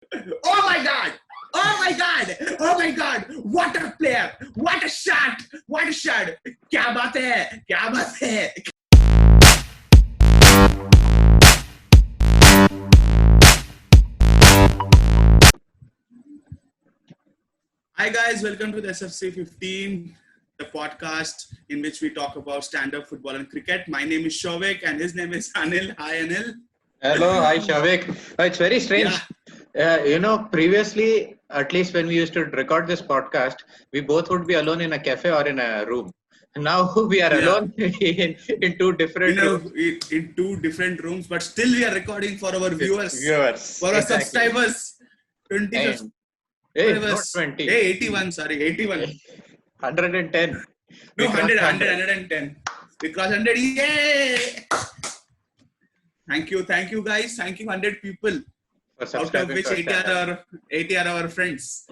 Oh my God! Oh my God! Oh my God! What a player! What a shot! What a shot! क्या बात है? क्या बात है? Hi guys, welcome to the SFC 15, the podcast in which we talk about stand-up football and cricket. My name is Shovik and his name is Anil. Hi Anil. Hello, hi Shavik. It's very strange. Previously, at least when we used to record this podcast, we both would be alone in a cafe or in a room. Now we are alone in two different rooms. In two different rooms, but still we are recording for our viewers, for our exactly. subscribers. 20 Hey, not 20. Hey, 81, sorry, 81. 110. No, 110. We crossed 100. Yay! Thank you guys. Thank you 100 people. Out of which 80 are our friends.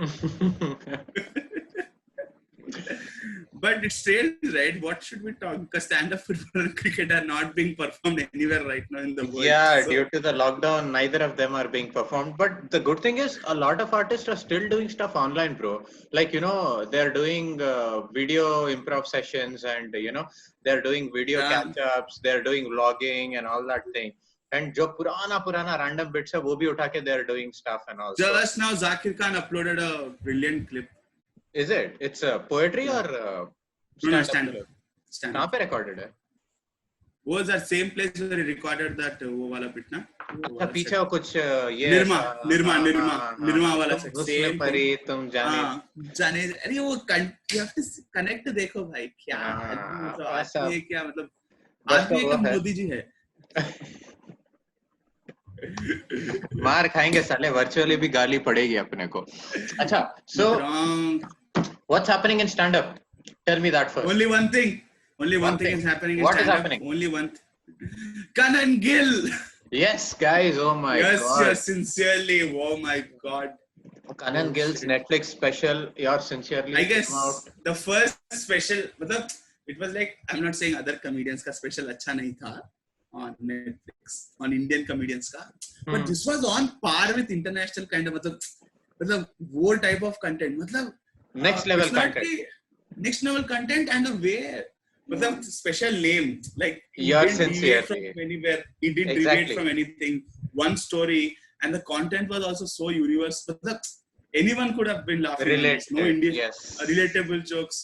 But it's strange, right? What should we talk? Because stand-up football and cricket are not being performed anywhere right now in the world. Yeah, so, due to the lockdown, neither of them are being performed. But the good thing is, a lot of artists are still doing stuff online, bro. Like, they're doing video improv sessions and, they're doing video catch-ups, they're doing vlogging and all that thing. And jo purana random bits hai, wo bhi utha ke they're doing stuff and all. Just now, Zakir Khan uploaded a brilliant clip. Is it? It's poetry or stand-up? Kahan pe recorded hai? Was that same place where he recorded that wo wala bit na? अच्छा पीछे वो कुछ ये निर्मा वाला उसमें परी तुम जाने अरे वो you have to connect देखो भाई क्या ये क्या मतलब आदमी एक मोदी जी है मार खाएंगे साले वर्चुअली भी गाली पड़ेगी अपने को अच्छा so what's happening in stand up tell me that first only one thing is happening in stand up only one Kanan Gill yes guys oh my god yes sincerely oh my god Kanan Gill's Netflix special sincerely I guess the first special मतलब it was like I'm not saying other comedians का special अच्छा नहीं था on Netflix on Indian comedians का but this was on par with international kind of मतलब वो type of content मतलब next level content and the way मतलब special name like your sincerity from anywhere he didn't deviate from anything one story and the content was also so universal मतलब anyone could have been laughing no Indian relatable jokes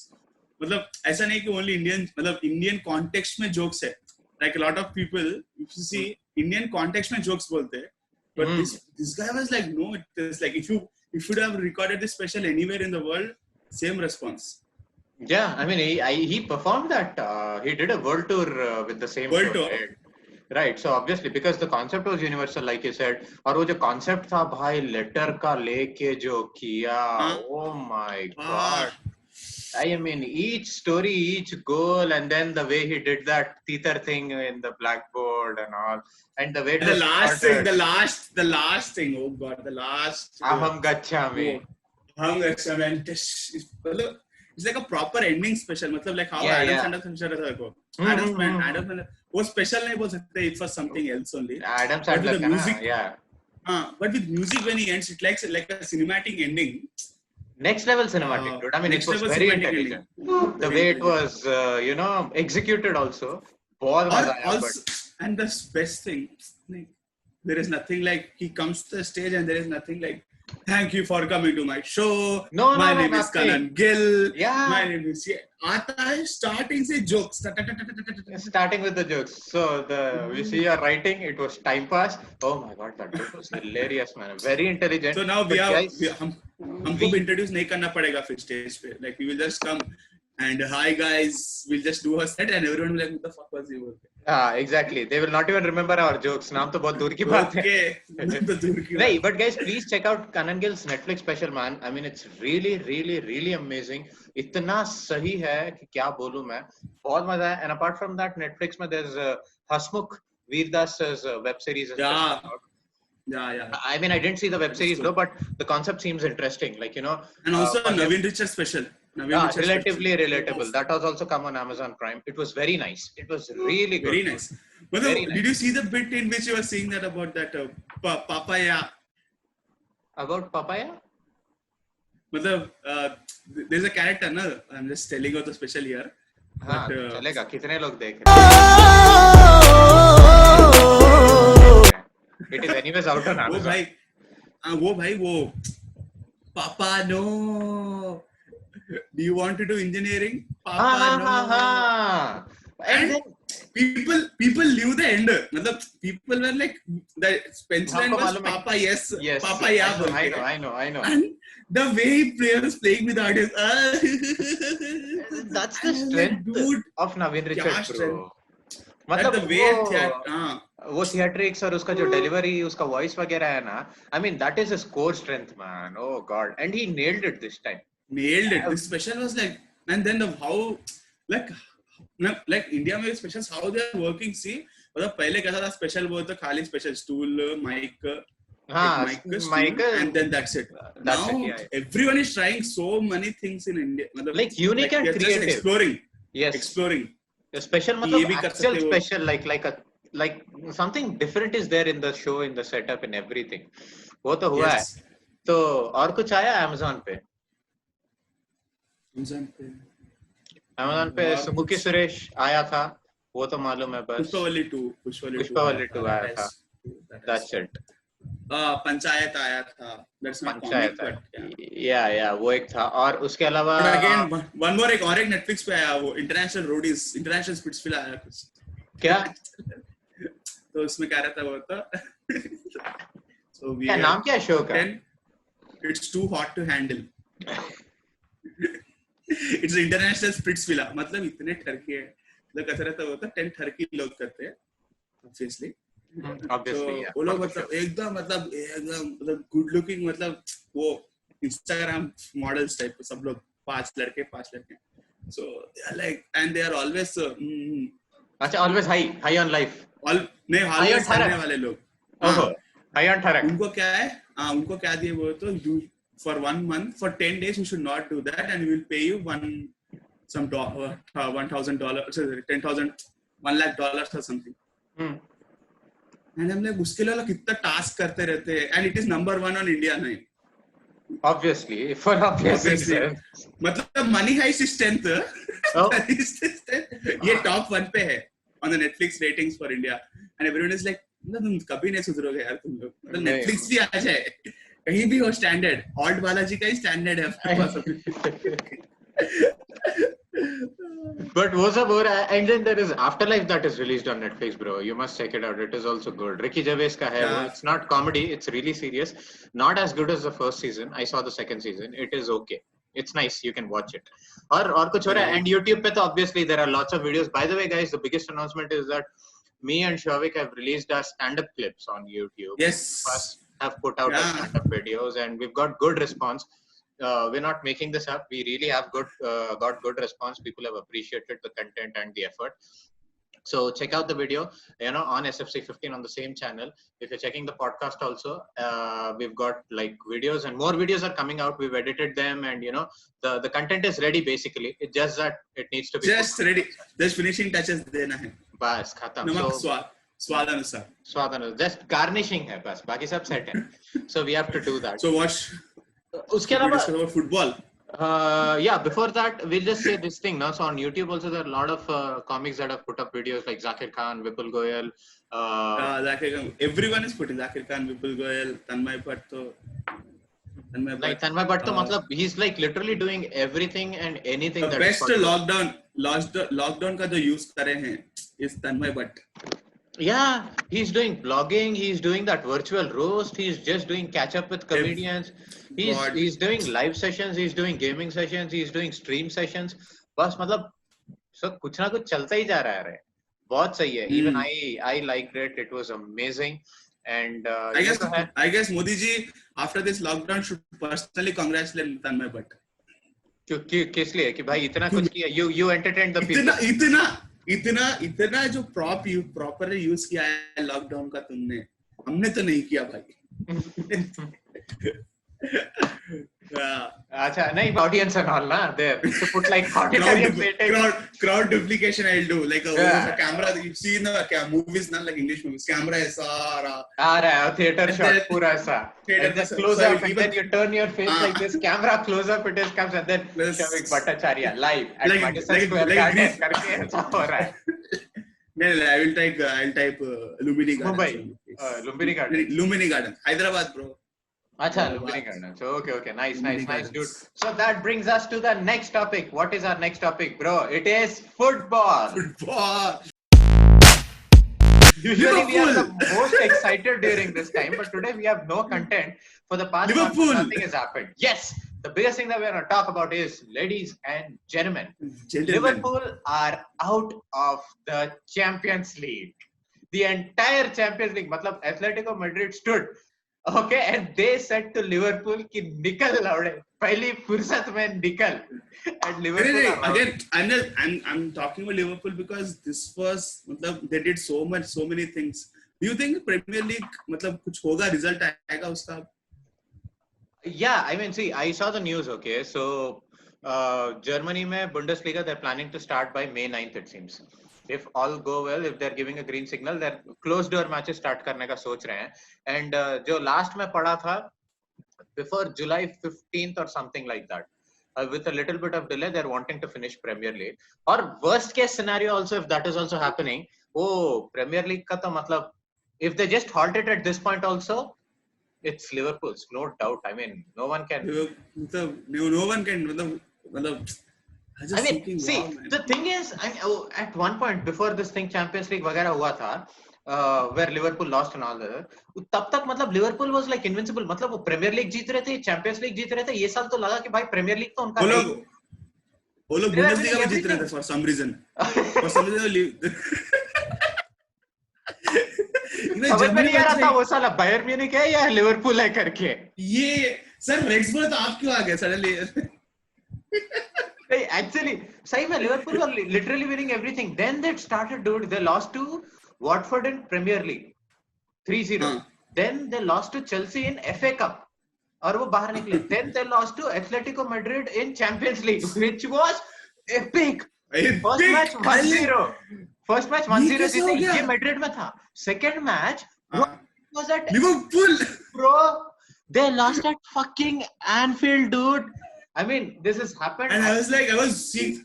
मतलब ऐसा नहीं कि only Indian मतलब Indian context में jokes है like a lot of people if you see Indian context में jokes बोलते हैं but this guy was like no it is like if you would have recorded this special anywhere in the world same response yeah I mean he performed that he did a world tour with the same world tour right so obviously because the concept was universal like you said और वो जो concept था भाई letter का लेके जो किया oh my god I mean, each story, each goal, and then the way he did that theater thing in the blackboard and all, and the way the last thing, oh god, the last. Aham gachami. It's like a proper ending special. मतलब like how Adam Sandler special था देखो. Adam वो special नहीं बोल सकते. It was something else only. Adam Sandler का music, but with music when he ends, it likes like a cinematic ending. Next level cinematic, dude. I mean, it was very intelligent. The way it was, executed also. And the best thing, like, there is nothing like he comes to the stage and there is nothing like, thank you for coming to my show. My name is Kanan Gill. Yeah. My name is आता है starting से jokes. Starting with the jokes. So we see your writing. It was time pass. Oh my god, that joke was hilarious, man. Very intelligent. So now हमको भी introduce नहीं करना पड़ेगा फिर stage पे. Like we will just come and hi guys, we'll just do a set and everyone will be like, what the fuck was you? Exactly. They will not even remember our jokes. नाम तो बहुत दूर की बात है. Right, but guys, please check out Kanan Gill's Netflix special, man. I mean, it's really, really, really amazing. इतना सही है कि क्या बोलूं मैं. बहुत मजा है. And apart from that, Netflix में there's Hasmukh Veerdas's web series. Yeah. I mean, I didn't see the web series, no, but the concept seems interesting. Like, And also Naveen Richard special. Relatively relatable. That was also come on Amazon Prime. It was very nice. It was really good. Very nice. But did you see the bit in which you were saying that about that papaya? About papaya? मतलब there's a character ना, I'm just telling you the special here. हाँ But, चलेगा. कितने लोग देख रहे हैं? It is anyways out on Amazon. वो भाई Papa no, do you want to do engineering? Papa no. And then people knew the end. मतलब people were like, the punchline was Papa yes, Papa yeah. I know. And the way player was playing with the audience, that's the strength dude, of Naveen Richards, bro. मतलब the way वो theatrics और उसका जो delivery, उसका voice वगैरह है ना, I mean that is his core strength, man. Oh God, and he nailed it this time. Nailed it. This special was like, and then how like India में specials how they are working. See, मतलब पहले कैसा था special वो तो खाली special stool, mic, mic, and then that's it. Now everyone is trying so many things in India. मतलब, like unique and creative. Exploring. Yes. Exploring. The special मतलब actual special like something different is there in the show, in the setup, in everything. वो तो हुआ है. तो और कुछ आया Amazon पे? Amazon पे सुमुखी सुरेश आया था, वो तो मालूम है बस. पुष्पवल्ली 2 आया था. That's it. पंचायत आया था. That's not panchayat. Yeah, वो एक था. और उसके अलावा again one more एक Netflix पे आया वो International Roadies, International Spitsville आया कुछ. क्या? तो उसमें क्या रहता वो था. So क्या नाम क्या शो का? It's too hot to handle. It's International Spitsville. मतलब इतने ठरकी है. मतलब कैसा रहता वो था 10 ठरकी लोग करते हैं. Obviously. वो लोग मतलब गुड लुकिंग, मतलब वो इंस्टाग्राम मॉडल्स टाइप सब लोग 5 लड़के. So like and they are always अच्छा always high on life. नहीं always करने वाले लोग. High on ठरक. उनको क्या है? उनको क्या दिए वो तो you for 1 month for 10 days you should not do that and we will pay you $1,000 $1 lakh or something. And I'm like उसके लिए कितना टास्क करते रहते हैं and it is number 1 on India 9. Obviously, for obvious reasons. मतलब Money Heist is 10th. ये top 1 पे है on the Netflix ratings for India and everyone is like तुम कभी नहीं सुधरोगे यार तुम लोग. मतलब Netflix भी आ जाए कहीं भी हो standard. Alt बालाजी का ही standard है आपके पास. But what's up, and then there is Afterlife that is released on Netflix, bro. You must check it out. It is also good. Ricky Gervais ka hai. Yeah. It's not comedy. It's really serious. Not as good as the first season. I saw the second season. It is okay. It's nice. You can watch it. Or kuch ho raha hai. And YouTube pe to obviously there are lots of videos. By the way, guys, the biggest announcement is that me and Shavik have released our stand-up clips on YouTube. Yes. First have put out our stand-up videos and we've got good response. We're not making this up. We really have got good response. People have appreciated the content and the effort. So check out the video, on SFC15 on the same channel. If you're checking the podcast also, we've got like videos and more videos are coming out. We've edited them and the content is ready basically. It's just that it needs to be just ready. Just finishing touches देना है. बस खत्म. स्वाद अनुसार. Just garnishing है बस. बाकी सब set है. So we have to do that. So watch. उसके अलावा football. Before that, we'll just say this thing now. So on YouTube also there are a lot of comics that have put up videos like Zakir Khan, Vipul Goyal. Zakir Khan. Everyone is putting Zakir Khan, Vipul Goyal, Tanmay Bhatt. Like Tanmay Bhatt, matlab, he's like literally doing everything and anything. The best lockdown का जो use करे हैं is Tanmay Bhatt. Yeah, he's doing blogging. He's doing that virtual roast. He's just doing catch up with comedians. He's doing live sessions. He's doing gaming sessions. He's doing stream sessions. बस मतलब सब कुछ ना कुछ चलता ही जा रहा है. बहुत सही है. Even I liked it. It was amazing. And I guess Modi ji after this lockdown should personally congratulate Tanmay Bhatt. किस लिए कि भाई इतना कुछ किया. You entertained the people. इतना जो प्रॉपरली यूज किया है लॉकडाउन का तुमने, हमने तो नहीं किया भाई. Acha, nahi, audience and all, na? There. To put like auditory crowd duplication I'll do. Like a camera, you see in the movies, not like English movies. Camera is theater shot, then, pura aisa. And then close up, and then you turn your face like this. Camera close up, it is comes, and then Shavik Bhattacharya live at Madison Square Garden. Karke aisa ho raha hai. No, I'll type Lumbini Garden. Mumbai. Lumbini Garden. Lumbini Garden. Hyderabad, bro. Acha, Lumbini Garden. So, okay. Nice, dude. So that brings us to the next topic. What is our next topic, bro? It is football. Usually we are the most excited during this time, but today we have no content. For the past month, nothing has happened. Yes, the biggest thing that we're going to talk about is, ladies and gentlemen, Liverpool are out of the Champions League. The entire Champions League, matlab Atletico Madrid stood, okay, and they said to Liverpool ki nikal laude, pehli fursat mein nikal. And Liverpool again, I'm talking about Liverpool because this was, they did so many things. Do you think Premier League, kuch hoga, result aayega uska? Yeah, I mean, see, I saw the news, okay. So, Germany mein Bundesliga, they're planning to start by May 9th, it seems. If all go well, if they're giving a green signal, they're closed door matches start karne ka soch rahe hain. And jo last mein pada tha, before July 15th or something like that. With a little bit of delay, they're wanting to finish Premier League. Or worst case scenario also, if that is also happening, Premier League ka to matlab, if they just halt it at this point also, it's Liverpool's, no doubt. I mean, no one can. No one can. I mean, see, the thing is, at one point before this thing, Champions League वगैरह हुआ था, where Liverpool lost and all that, तब तक मतलब Liverpool was like invincible. मतलब वो Premier League जीत रहे थे, Champions League जीत रहे थे. ये साल तो लगा कि भाई Premier League तो उनका वो लोग Bundesliga में जीत रहे थे for some reason. समझ में नहीं आ रहा था वो साला बायर म्यूनिख है या लिवरपूल है करके. ये सर रेक्सबर्ग तो आप क्यों आ गए सडनली? Actually, सही में Liverpool was literally winning everything. Then they started, dude. They lost to Watford in Premier League 3-0. Then they lost to Chelsea in FA Cup. और वो बाहर निकले. Then they lost to Atletico Madrid in Champions League, which was epic. First match 1-0. First match 1-0 जीते. ये Madrid में था. Second match was at Liverpool. Bro, they lost at fucking Anfield, dude. I mean, this has happened. And I was seeing.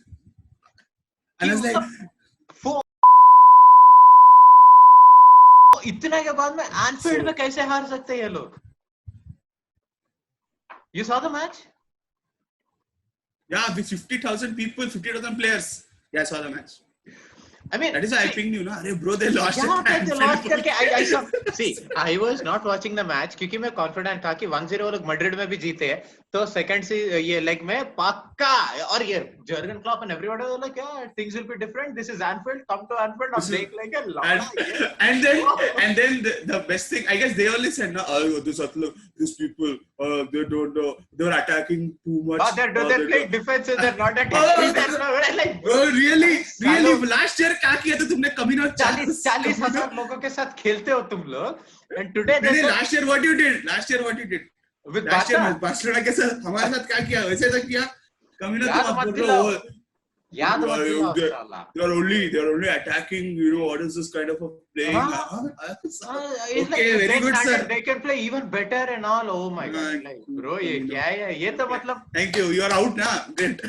And I was like, इतने के बाद में Anfield में कैसे हार सकते हैं ये लोग? You saw the match? Yeah, with 50,000 people, 50,000 players. Yeah, I saw the match. I mean, that is why I pinged you, na? Arey bro, they lost. Yeah, they lost करके I saw. See, I was not watching the match क्योंकि मैं confident था कि 1-0 वो लोग Madrid में भी जीते हैं. तो second से ये like मैं पक्का और ये Jurgen Klopp and everybody was like, yeah, things will be different. This is Anfield. Come to Anfield. I'm playing like a lawyer. And then the best thing, I guess they only said, no, these people, they don't know. They were attacking too much. They're playing defensive. They're not attacking. Like, really? Last year क्या किया था तुमने? कभी ना 40,000 लोगों के साथ खेलते हो तुम लोग. And today last year what you did? With Barcelona के साथ हमारे साथ क्या किया? वैसे तो किया. कभी ना तुम याद मत दिलाओ. They are only attacking. You know what is this kind of a playing? Okay, very good, sir. They can play even better and all. Oh my god, like bro, ये क्या है? ये तो मतलब. Thank you. You are out now. Great.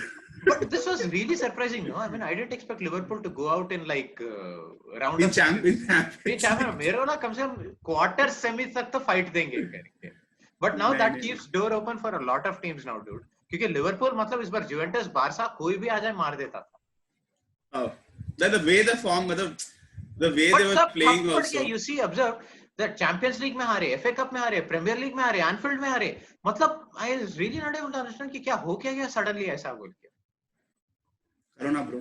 But this was really surprising, no? I mean, I didn't expect Liverpool to go out in like round of champion. मेरे वाला कम से कम quarter semi तक तो fight देंगे करके. But now that keeps door open for a lot of teams now, dude. क्योंकि Liverpool मतलब इस बार जुवेंटस बारसा कोई भी आ जाए मार देता था. Oh, the way the form, the way they were playing also. You see, observe that Champions League में हारे, FA Cup में हारे, Premier League में हारे, Anfield में हारे. मतलब I really not able to understand कि क्या हो क्या suddenly ऐसा बोल के. Corona, bro.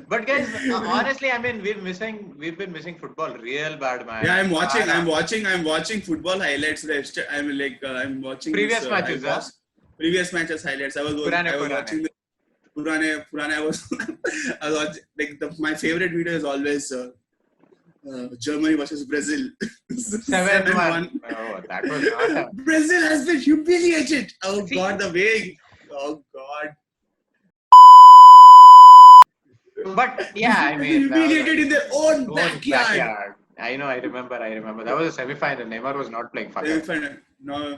But guys, honestly, I mean, we've been missing football real bad, man. Yeah, I'm watching football highlights. I'm watching previous matches. Previous matches highlights. I was watching the Purane. I was watching, like my favorite video is always Germany versus Brazil. 7-1. Oh, that was not Brazil has been humiliated. Oh God, the way. Oh God. But yeah, I mean, humiliated in their own backyard. I know, I remember. That was a semi-final. Neymar was not playing. No, I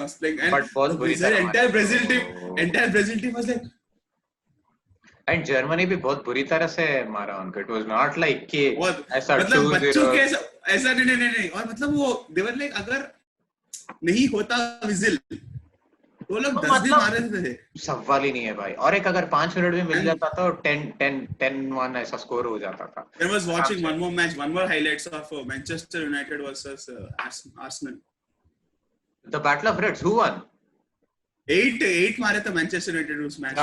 was playing. And but both entire Brazil team was like. And Germany भी बहुत बुरी तरह से मारा उनको. It was not like कि ऐसा 2-0. मतलब बच्चों के ऐसा नहीं और मतलब वो they were like अगर नहीं होता विजिल तो लोग 10 दिन मारे थे. सवाल ही नहीं है भाई. और एक अगर 5 मिनट में मिल जाता तो 10-1 ऐसा स्कोर हो जाता था. I was watching one more highlights of Manchester United versus Arsenal. The Battle of Reds. Who won? 8 मारे थे मैनचेस्टर यूनाइटेड उस मैच में.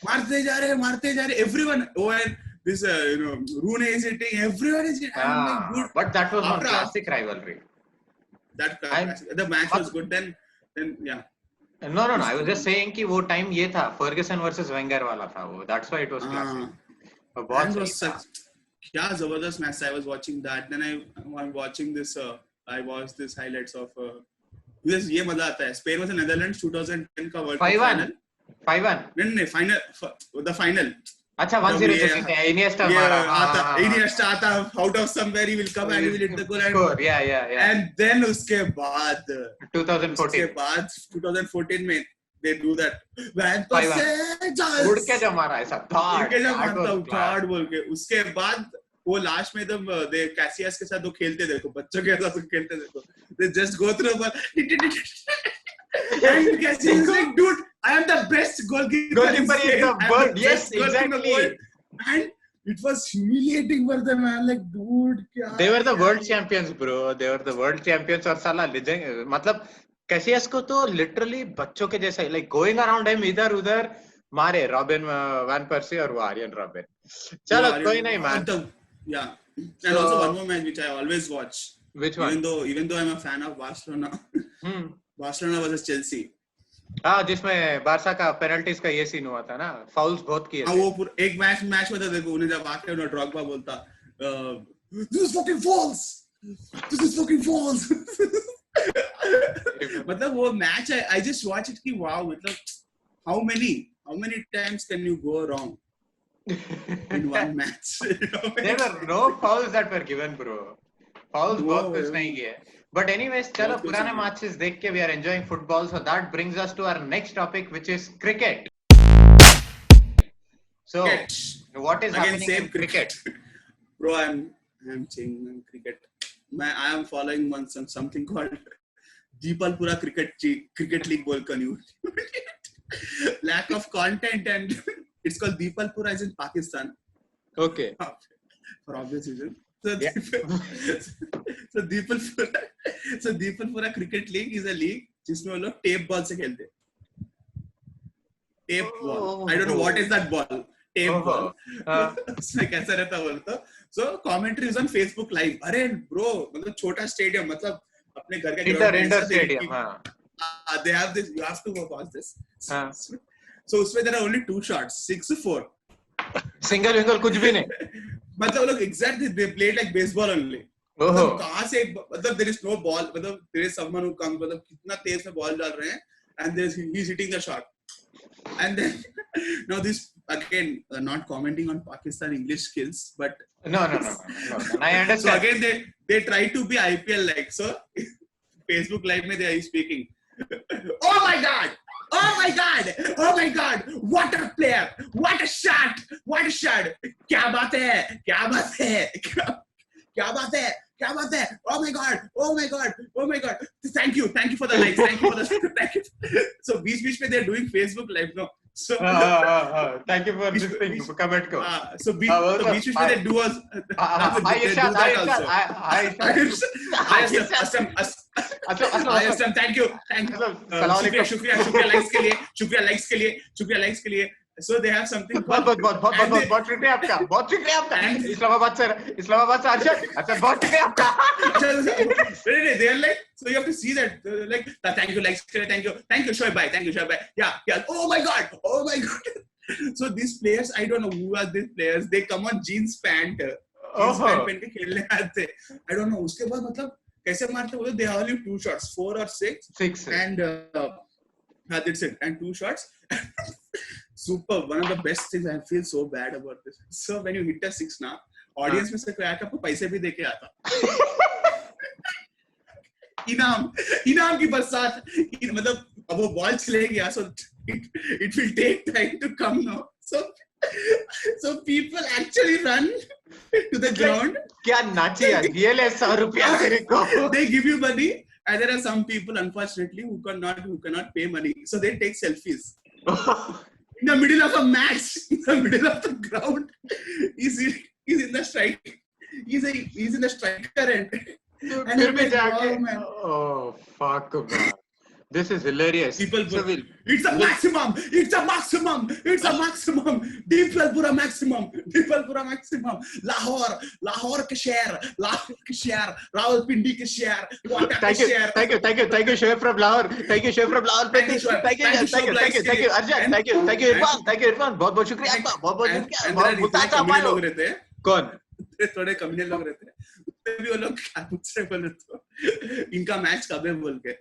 मारते जा रहे everyone. This Rooney is hitting, everyone is hitting. Good. But that was not classic rivalry. The match was good then yeah. No, I was just saying कि वो time ये था Ferguson versus Wenger वाला था वो. That's why it was classic. बहुत क्या जबरदस्त match. I was watching that. Then I'm watching this. I watched this highlights of. ये मजा आता है. Spain versus Netherlands 2010 का World Cup final. 5-1. नहीं final. The final. अच्छा 1-0 जीते हैं. Iniesta आता out of somewhere he will come and he will hit the goal and score. Yeah. And then उसके बाद 2014 में they do that. उड़ के जो मारा ऐसा third बोल के उसके बाद वो लास्ट में एकदम दे कैसियस के साथ वो खेलते देखो बच्चों के साथ खेलते देखो. They just go through and Cassius is like, dude, I am the best goalkeeper in the world. Yes, exactly. And it was humiliating for them, man. Like, dude, kya they were the world champions, bro. They were the world champions. और साला मतलब Cassius को तो literally बच्चों के जैसा like going around him इधर उधर मारे Robin Van Persie और वो Arjen Robben. चलो कोई नहीं man. Yeah. And also one more match which I always watch. Which one? Even though I'm a fan of Barcelona. Barcelona versus Chelsea. हाँ जिसमें बारसा का पेनल्टीज का ये सीन हुआ था ना. फाउल्स बहुत किए थे. वो पूरा एक मैच में था देखो उन्हें जब आके उन्हें ड्रॉगबा बोलता this is fucking false. मतलब वो match I just watch it कि wow मतलब how many times can you go wrong in one match? There were no fouls that were given, bro. Fouls बहुत कुछ नहीं किए. But anyways, चलो पुराने matches देख के we are enjoying football. So that brings us to our next topic, which is cricket. So what is happening in cricket? Bro, I'm saying cricket. I am following something called Deepalpura Cricket League बोल कर new. Lack of content and it's called Deepalpura is in Pakistan. Okay. For obvious reason. So Deepalpura Cricket League is a league जिसमें वो लोग tape ball से खेलते हैं. Tape ball. I don't know what is that ball. Tape ball. उसमें कैसा रहता बोलता. So commentary is on Facebook Live. अरे bro मतलब छोटा स्टेडियम मतलब अपने घर के inter stadium. They have this. You have to watch this. So उसमें there are only 2 shots. 6-4. Single कुछ भी नहीं. मतलब लोग exactly they played like baseball only. मतलब कहाँ से मतलब there is no ball मतलब there is someone who comes मतलब कितना तेज में ball डाल रहे हैं and he's hitting the shot. And then now this again not commenting on Pakistan English skills but no. I understand. So again they try to be IPL like so Facebook Live में they are speaking. Oh my God! What a player! What a shot! क्या बात है? Oh my God! Thank you for the likes. Thank you. So बीच में they're doing Facebook Live no. So thank you for this thing. Comment को. So बीच में they do us. Hi, thank you. शुक्रिया likes के लिए. So they have something. बहुत शुक्रिया आपका. इस्लामाबाद से अच्छा बहुत शुक्रिया आपका. They are like so you have to see that like thank you likes के लिए thank you Shoaib bhai. Yeah. Oh my God. So these players, I don't know who are these players. They come on jeans pant पहन के खेलने आते. I don't know. उसके बाद मतलब कैसे मारते वो? They have only 2 shots, 4 or 6, and that's it. And 2 shots. Super. One of the best things. I feel so bad about this. So when you hit a 6 now, audience में से कोई आकर आपको पैसे भी देके आता. इनाम की बरसात. मतलब अब वो बॉल चले गया, so it will take time to come now. So people actually run to the ground. क्या नाची यार, ये ले 100 रुपया तेरे को. They give you money, and there are some people unfortunately who cannot pay money, so they take selfies. In the middle of a match, in the middle of the ground, he's in the strike. He's in the striker end. And फिर भी जाके, oh fuck man. This is hilarious. People it's a maximum. It's a maximum. It's a maximum. Deepalpura maximum. Deepalpura maximum. Lahore ke share. Rawalpindi ke share. Thank you, Shoaib from Lahore. Thank you, Shoaib from Lahore. Thank you, Arjun. Thank you, Irfan. बहुत बहुत शुक्रिया आपका. बहुत शुक्रिया. बहुत मुताजा मानो. कौन? थोड़े कमीने लोग रहते हैं. उसमें भी वो लोग क्या मुझसे बोले तो इनका मैच कब है बोल के.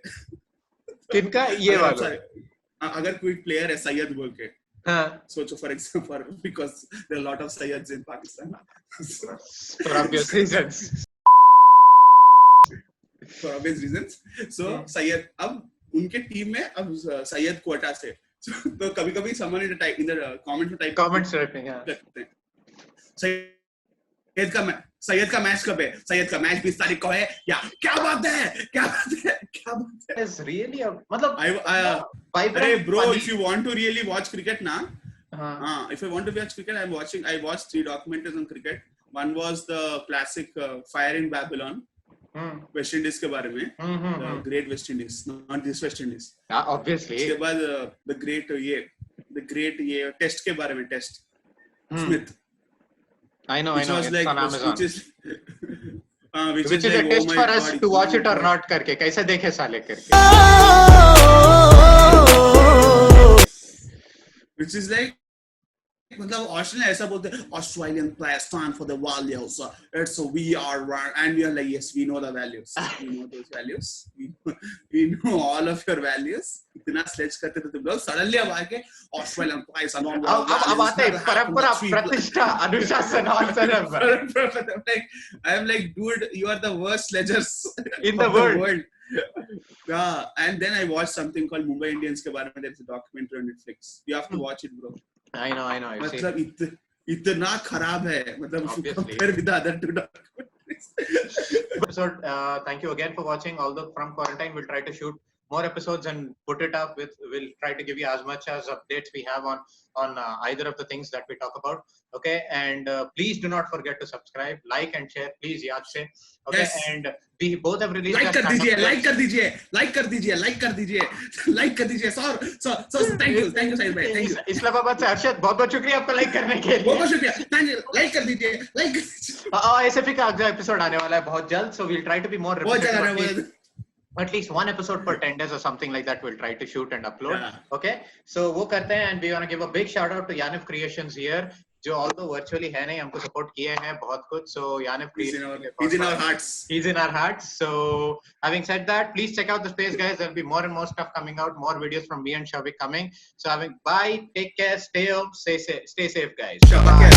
किनका? ये वाला. अगर कोई प्लेयर है सैयद बोल के, सोचो for example, because there are a lot of Sayyids in Pakistan. For obvious reasons. For obvious reasons. So Syed, अब उनके टीम में अब सैयद कोटा से, तो कभी-कभी someone in the comments typing करते हैं. सैयद का मैच कब है? सैयद का मैच 20 तारीख को है. क्या बात है. Is really a मतलब अरे bro, if you want to really watch cricket na, if I want to watch cricket, I watched 3 documentaries on cricket. One was the classic Fire in Babylon, West Indies के बारे में, the great West Indies, not this West Indies. Obviously. उसके बाद the great test के बारे में, Test Smith. I know. It's like, on Amazon. Which is a test for us to watch it or not करके, कैसे देखे साले करके. Which is like, मतलब ऑस्ट्रेलिया ऐसा बोलते हैं, Australian players stand for the values. It's we are one, and we are like, yes, we know the values. We know those values. We know all of your values. इतना sledge करते थे तुम लोग. Suddenly अब आके Australian players are not. अब आते हैं परंपरा, प्रतिष्ठा, अनुशासन और सब. I'm like, dude, you are the worst sledgers in the world. Yeah, and then I watched something called Mumbai Indians के बारे में. There's a documentary on Netflix. You have to watch it, bro. I know. मतलब इतना खराब है, मतलब compare with the other 2 documentaries. So thank you again for watching. Although from quarantine, we'll try to shoot more episodes and put it up with. We'll try to give you as much as updates we have on either of the things that we talk about. Okay, and please do not forget to subscribe, like and share. Please yaad se. Okay, yes. And we both have released. like कर दीजिए. So thank you साहिल भाई. Thank you. Islamabad से अर्शद, बहुत शुक्रिया आपका like करने के लिए. बहुत शुक्रिया. Thank you. लाइक कर दीजिए. ASAP का अगला एपिसोड आने वाला है बहुत जल्द. So we'll try to be more repetitive. At least 1 episode per 10 days or something like that. We'll try to shoot and upload. Yeah. Okay. So वो करते हैं, and we want to give a big shout out to Yaniv Creations here, जो although virtually है नहीं, हमको support किए हैं बहुत कुछ. So Yaniv Creations, he's in our hearts. He's in our hearts. So having said that, please check out the space, guys. There'll be more and more stuff coming out, more videos from me and Shavik coming. So bye, take care, stay home, stay safe, guys. Bye.